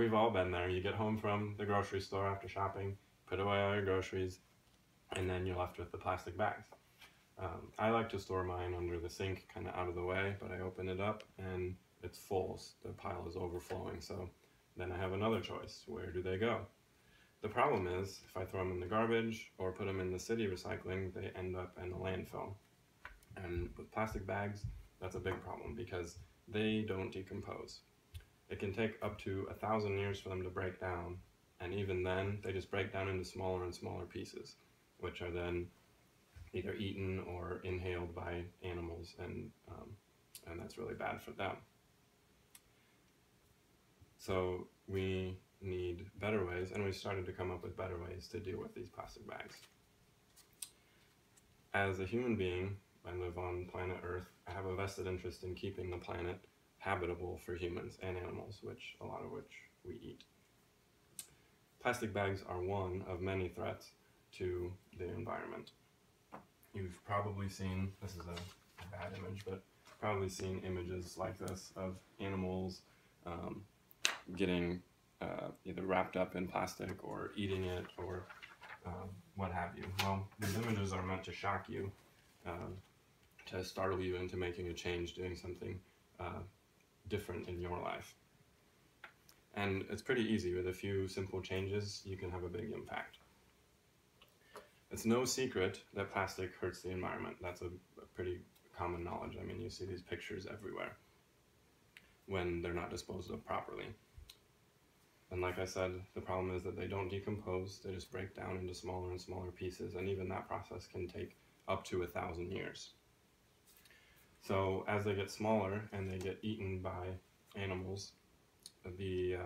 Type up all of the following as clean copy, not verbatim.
We've all been there. You get home from the grocery store after shopping, put away all your groceries, and then you're left with the plastic bags. I like to store mine under the sink, kind of out of the way, but I open it up and it's full. The pile is overflowing, so then I have another choice. Where do they go? The problem is, if I throw them in the garbage or put them in the city recycling, they end up in the landfill. And with plastic bags, that's a big problem because they don't decompose. It can take up to 1,000 years for them to break down, and even then, they just break down into smaller and smaller pieces, which are then either eaten or inhaled by animals, and that's really bad for them. So we need better ways, and we started to come up with better ways to deal with these plastic bags. As a human being, I live on planet Earth. I have a vested interest in keeping the planet habitable for humans and animals, a lot of which we eat. Plastic bags are one of many threats to the environment. You've probably seen, this is a bad image, but probably seen images like this of animals getting either wrapped up in plastic or eating it or what have you. Well, these images are meant to shock you, to startle you into making a change, doing something different in your life. And it's pretty easy. With a few simple changes, you can have a big impact. It's no secret that plastic hurts the environment. That's a pretty common knowledge. I mean, you see these pictures everywhere when they're not disposed of properly. And like I said, the problem is that they don't decompose. They just break down into smaller and smaller pieces, and even that process can take up to 1,000 years. So as they get smaller and they get eaten by animals, the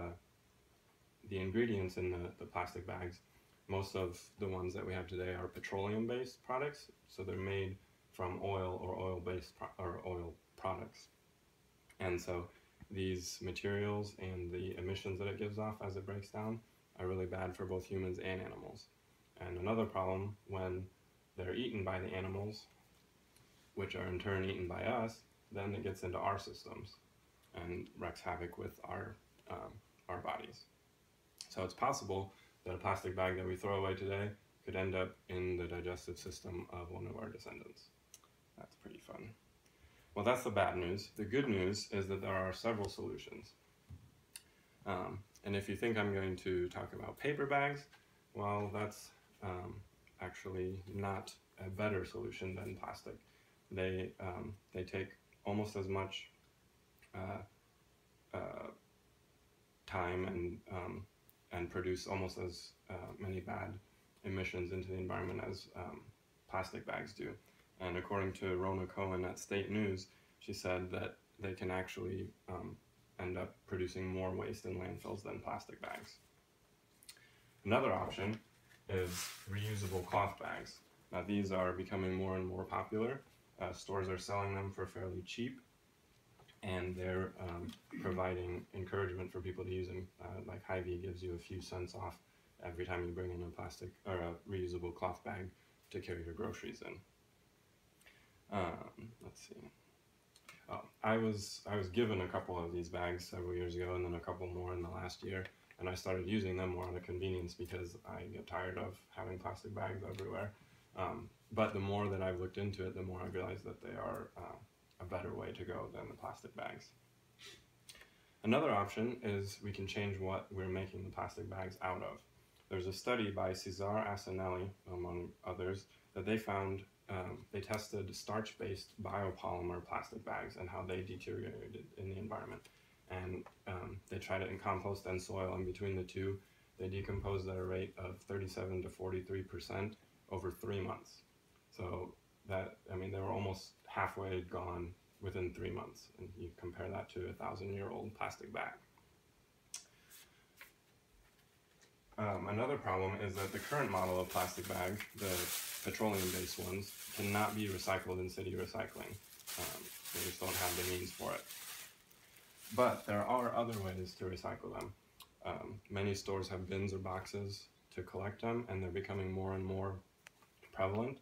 ingredients in the plastic bags, most of the ones that we have today are petroleum-based products, so they're made from oil or oil-based oil products. And so these materials and the emissions that it gives off as it breaks down are really bad for both humans and animals. And another problem, when they're eaten by the animals, which are in turn eaten by us, then it gets into our systems and wreaks havoc with our bodies. So it's possible that a plastic bag that we throw away today could end up in the digestive system of one of our descendants. That's pretty fun. Well, that's the bad news. The good news is that there are several solutions. And if you think I'm going to talk about paper bags, well, that's actually not a better solution than plastic. They take almost as much time and produce almost as many bad emissions into the environment as plastic bags do. And according to Rona Cohen at State News, she said that they can actually end up producing more waste in landfills than plastic bags. Another option is reusable cloth bags. Now these are becoming more and more popular. Stores are selling them for fairly cheap, and they're providing encouragement for people to use them. Like Hy-Vee gives you a few cents off every time you bring in a plastic or a reusable cloth bag to carry your groceries in. Let's see. I was given a couple of these bags several years ago, and then a couple more in the last year, and I started using them more out of convenience because I get tired of having plastic bags everywhere. But the more that I've looked into it, the more I realized that they are a better way to go than the plastic bags. Another option is we can change what we're making the plastic bags out of. There's a study by Cesar Asinelli, among others, that they found they tested starch-based biopolymer plastic bags and how they deteriorated in the environment. And they tried it in compost and soil, and between the two, they decomposed at a rate of 37 to 43% over 3 months. So that, I mean, they were almost halfway gone within 3 months, and you compare that to a 1,000-year-old plastic bag. Another problem is that the current model of plastic bag, the petroleum-based ones, cannot be recycled in city recycling. They just don't have the means for it. But there are other ways to recycle them. Many stores have bins or boxes to collect them, and they're becoming more and more prevalent.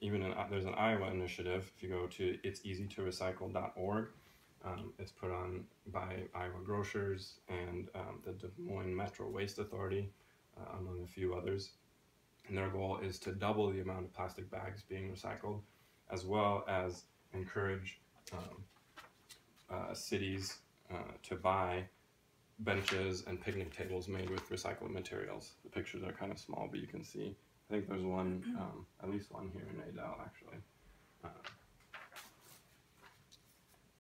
There's an Iowa initiative. If you go to itseasytorecycle.org, It's put on by Iowa Grocers and the Des Moines Metro Waste Authority, among a few others. And their goal is to double the amount of plastic bags being recycled, as well as encourage cities to buy benches and picnic tables made with recycled materials. The pictures are kind of small, but you can see, I think there's one, at least one here in Adel actually.